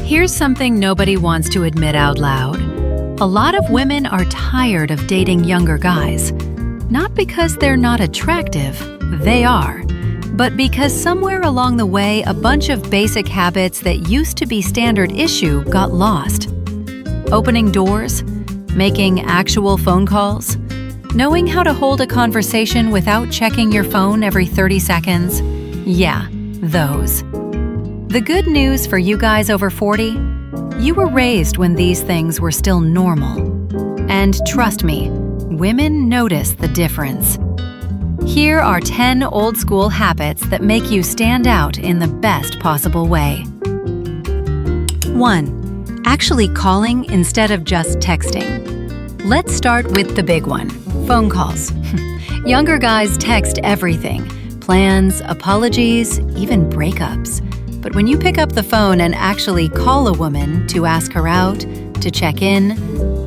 Here's something nobody wants to admit out loud. A lot of women are tired of dating younger guys. Not because they're not attractive, they are, but because somewhere along the way a bunch of basic habits that used to be standard issue got lost. Opening doors, making actual phone calls, knowing how to hold a conversation without checking your phone every 30 seconds. Yeah, those. The good news for you guys over 40, you were raised when these things were still normal. And trust me, women notice the difference. Here are 10 old-school habits that make you stand out in the best possible way. 1. Actually calling instead of just texting. Let's start with the big one, phone calls. Younger guys text everything, plans, apologies, even breakups. But when you pick up the phone and actually call a woman to ask her out, to check in,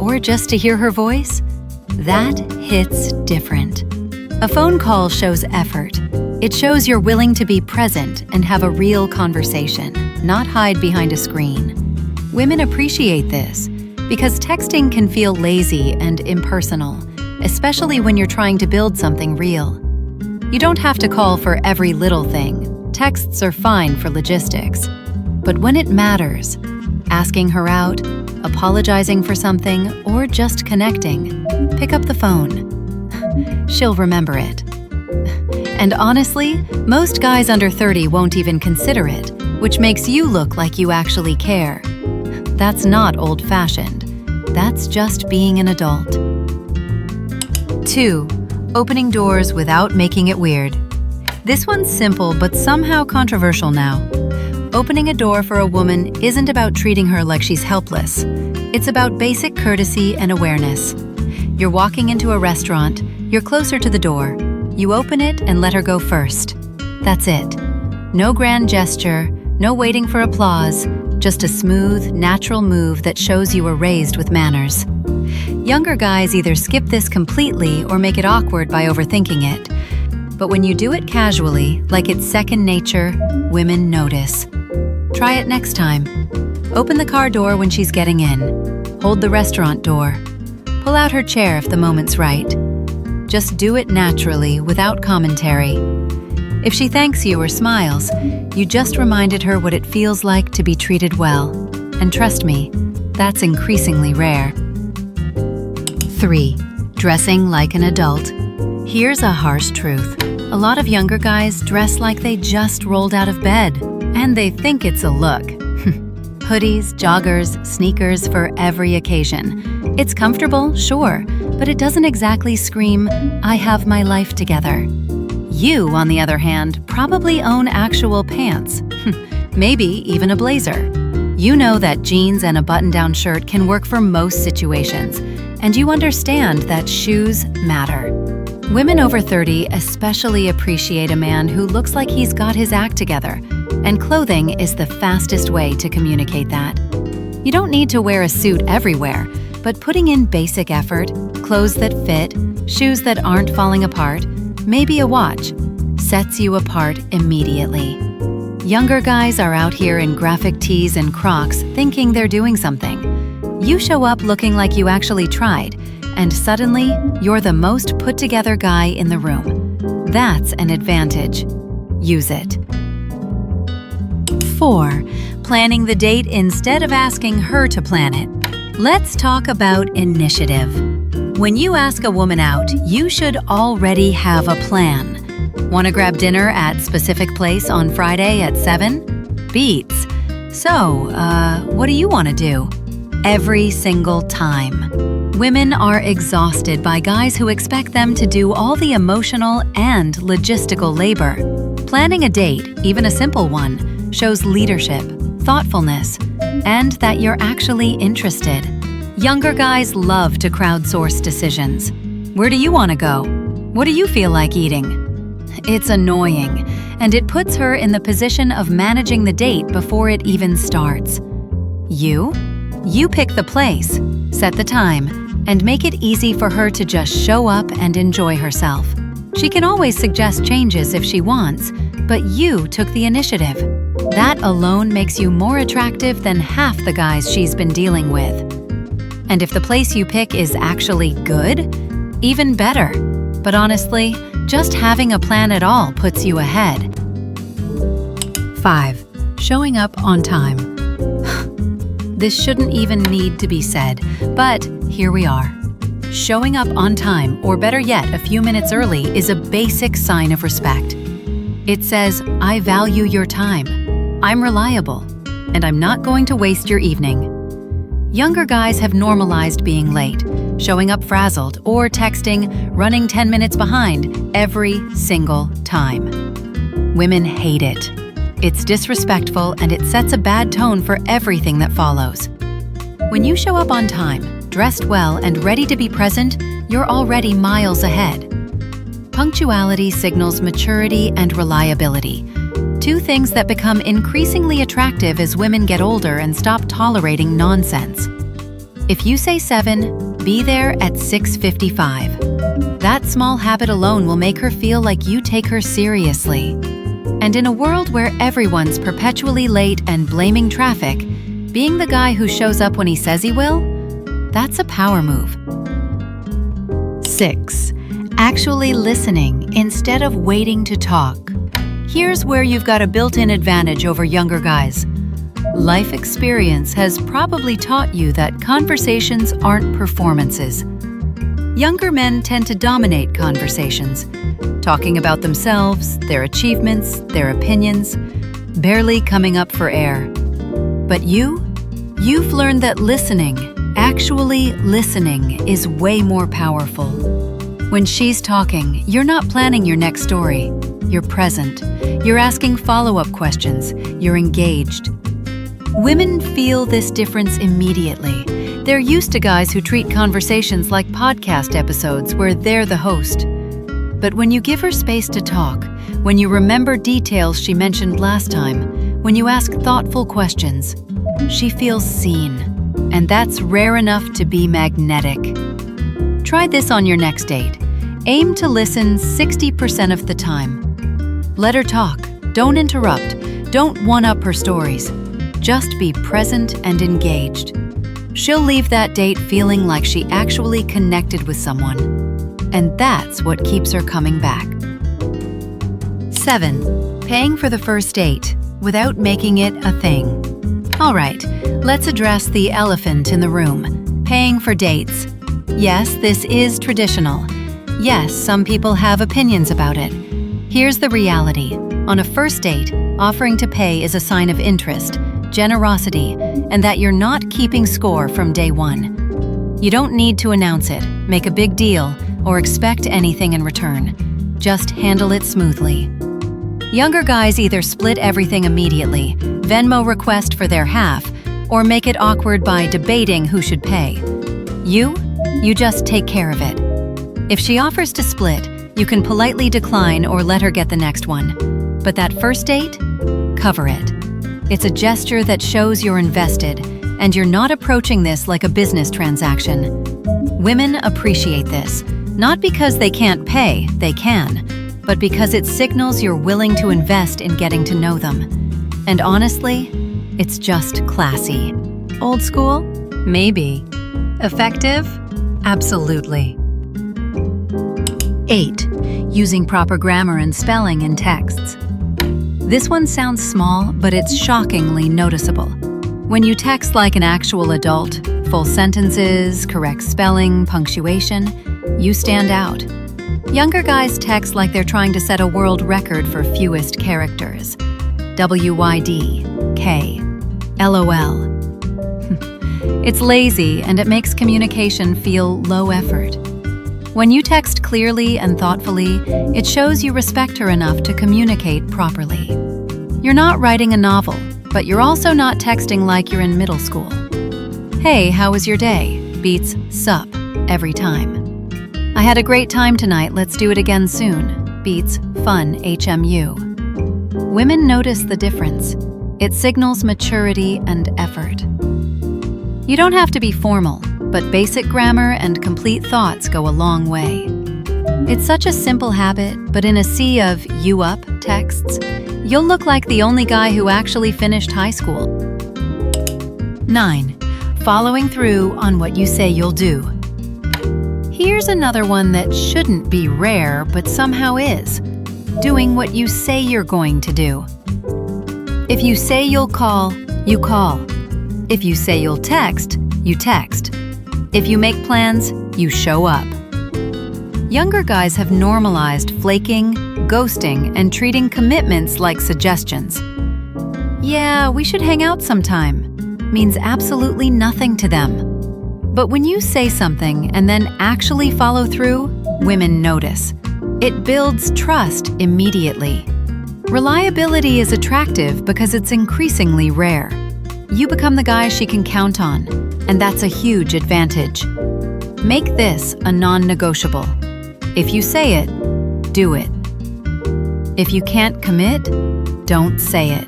or just to hear her voice, that hits different. A phone call shows effort. It shows you're willing to be present and have a real conversation, not hide behind a screen. Women appreciate this because texting can feel lazy and impersonal, especially when you're trying to build something real. You don't have to call for every little thing. Texts are fine for logistics. But when it matters, asking her out, apologizing for something, or just connecting, pick up the phone. She'll remember it. And honestly, most guys under 30 won't even consider it, which makes you look like you actually care. That's not old-fashioned. That's just being an adult. 2. Opening doors without making it weird. This one's simple but somehow controversial now. Opening a door for a woman isn't about treating her like she's helpless. It's about basic courtesy and awareness. You're walking into a restaurant, you're closer to the door. You open it and let her go first. That's it. No grand gesture, no waiting for applause, just a smooth, natural move that shows you were raised with manners. Younger guys either skip this completely or make it awkward by overthinking it. But when you do it casually, like it's second nature, women notice. Try it next time. Open the car door when she's getting in. Hold the restaurant door. Pull out her chair if the moment's right. Just do it naturally, without commentary. If she thanks you or smiles, you just reminded her what it feels like to be treated well. And trust me, that's increasingly rare. 3. Dressing like an adult. Here's a harsh truth. A lot of younger guys dress like they just rolled out of bed, and they think it's a look. Hoodies, joggers, sneakers for every occasion. It's comfortable, sure, but it doesn't exactly scream, "I have my life together." You, on the other hand, probably own actual pants. Maybe even a blazer. You know that jeans and a button-down shirt can work for most situations, and you understand that shoes matter. Women over 30 especially appreciate a man who looks like he's got his act together, and clothing is the fastest way to communicate that. You don't need to wear a suit everywhere, but putting in basic effort, clothes that fit, shoes that aren't falling apart, maybe a watch, sets you apart immediately. Younger guys are out here in graphic tees and Crocs thinking they're doing something. You show up looking like you actually tried, and suddenly, you're the most put-together guy in the room. That's an advantage. Use it. 4. Planning the date instead of asking her to plan it. Let's talk about initiative. When you ask a woman out, you should already have a plan. Want to grab dinner at specific place on Friday at 7? Beats. So, what do you want to do? Every single time. Women are exhausted by guys who expect them to do all the emotional and logistical labor. Planning a date, even a simple one, shows leadership, thoughtfulness, and that you're actually interested. Younger guys love to crowdsource decisions. Where do you want to go? What do you feel like eating? It's annoying, and it puts her in the position of managing the date before it even starts. You pick the place, set the time, and make it easy for her to just show up and enjoy herself. She can always suggest changes if she wants, but you took the initiative. That alone makes you more attractive than half the guys she's been dealing with. And if the place you pick is actually good, even better. But honestly, just having a plan at all puts you ahead. 5. Showing up on time. This shouldn't even need to be said, but here we are. Showing up on time, or better yet, a few minutes early, is a basic sign of respect. It says, I value your time, I'm reliable, and I'm not going to waste your evening. Younger guys have normalized being late, showing up frazzled, or texting, running 10 minutes behind every single time. Women hate it. It's disrespectful, and it sets a bad tone for everything that follows. When you show up on time, dressed well, and ready to be present, you're already miles ahead. Punctuality signals maturity and reliability, two things that become increasingly attractive as women get older and stop tolerating nonsense. If you say 7, be there at 6:55. That small habit alone will make her feel like you take her seriously. And in a world where everyone's perpetually late and blaming traffic, being the guy who shows up when he says he will, that's a power move. 6. Actually listening instead of waiting to talk. Here's where you've got a built-in advantage over younger guys. Life experience has probably taught you that conversations aren't performances. Younger men tend to dominate conversations, talking about themselves, their achievements, their opinions, barely coming up for air. But you've learned that listening, actually listening, is way more powerful. When she's talking, you're not planning your next story. You're present. You're asking follow-up questions. You're engaged. Women feel this difference immediately. They're used to guys who treat conversations like podcast episodes where they're the host. But when you give her space to talk, when you remember details she mentioned last time, when you ask thoughtful questions, she feels seen. And that's rare enough to be magnetic. Try this on your next date. Aim to listen 60% of the time. Let her talk. Don't interrupt. Don't one-up her stories. Just be present and engaged. She'll leave that date feeling like she actually connected with someone. And that's what keeps her coming back. 7. Paying for the first date without making it a thing. All right, let's address the elephant in the room. Paying for dates. Yes, this is traditional. Yes, some people have opinions about it. Here's the reality. On a first date, offering to pay is a sign of interest, generosity, and that you're not keeping score from day one. You don't need to announce it, make a big deal, or expect anything in return. Just handle it smoothly. Younger guys either split everything immediately, Venmo request for their half, or make it awkward by debating who should pay. You just take care of it. If she offers to split, you can politely decline or let her get the next one. But that first date? Cover it. It's a gesture that shows you're invested, and you're not approaching this like a business transaction. Women appreciate this, not because they can't pay, they can, but because it signals you're willing to invest in getting to know them. And honestly, it's just classy. Old school? Maybe. Effective? Absolutely. 8. Using proper grammar and spelling in texts. This one sounds small, but it's shockingly noticeable. When you text like an actual adult, full sentences, correct spelling, punctuation, you stand out. Younger guys text like they're trying to set a world record for fewest characters. WYD, K, LOL. It's lazy, and it makes communication feel low effort. When you text clearly and thoughtfully, it shows you respect her enough to communicate properly. You're not writing a novel, but you're also not texting like you're in middle school. Hey, how was your day? Beats sup every time. I had a great time tonight, let's do it again soon. Beats fun HMU. Women notice the difference. It signals maturity and effort. You don't have to be formal, but basic grammar and complete thoughts go a long way. It's such a simple habit, but in a sea of you up texts, You'll look like the only guy who actually finished high school. 9. Following through on what you say you'll do. Here's another one that shouldn't be rare, but somehow is. Doing what you say you're going to do. If you say you'll call, you call. If you say you'll text, you text. If you make plans, you show up. Younger guys have normalized flaking, ghosting, and treating commitments like suggestions. Yeah, we should hang out sometime means absolutely nothing to them. But when you say something and then actually follow through, women notice. It builds trust immediately. Reliability is attractive because it's increasingly rare. You become the guy she can count on, and that's a huge advantage. Make this a non-negotiable. If you say it, do it. If you can't commit, don't say it.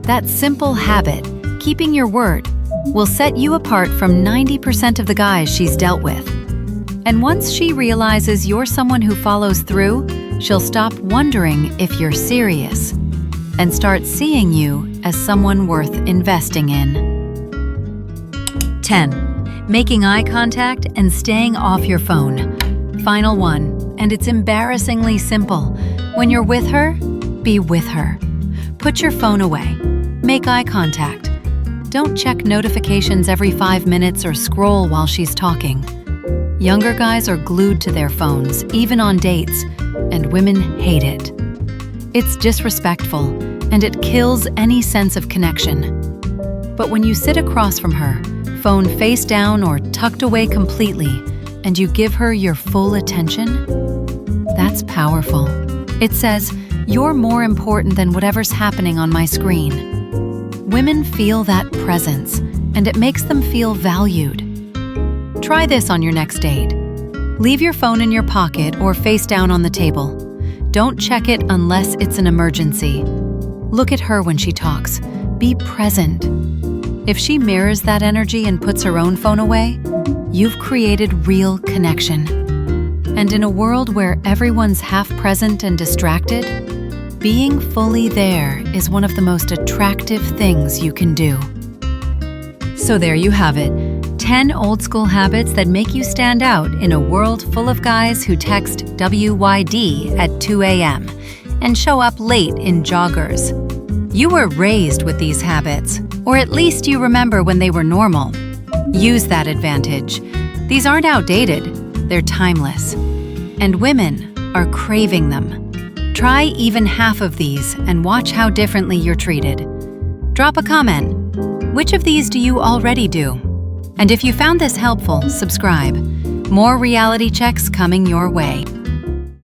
That simple habit, keeping your word, will set you apart from 90% of the guys she's dealt with. And once she realizes you're someone who follows through, she'll stop wondering if you're serious and start seeing you as someone worth investing in. 10. Making eye contact and staying off your phone. Final one, and it's embarrassingly simple. When you're with her, be with her. Put your phone away. Make eye contact. Don't check notifications every 5 minutes or scroll while she's talking. Younger guys are glued to their phones, even on dates, and women hate it. It's disrespectful, and it kills any sense of connection. But when you sit across from her, phone face down or tucked away completely, and you give her your full attention, that's powerful. It says, "You're more important than whatever's happening on my screen." Women feel that presence, and it makes them feel valued. Try this on your next date. Leave your phone in your pocket or face down on the table. Don't check it unless it's an emergency. Look at her when she talks. Be present. If she mirrors that energy and puts her own phone away, you've created real connection. And in a world where everyone's half present and distracted, being fully there is one of the most attractive things you can do. So there you have it, 10 old school habits that make you stand out in a world full of guys who text WYD at 2 a.m. and show up late in joggers. You were raised with these habits, or at least you remember when they were normal. Use that advantage. These aren't outdated, they're timeless. And women are craving them. Try even half of these and watch how differently you're treated. Drop a comment. Which of these do you already do? And if you found this helpful, subscribe. More reality checks coming your way.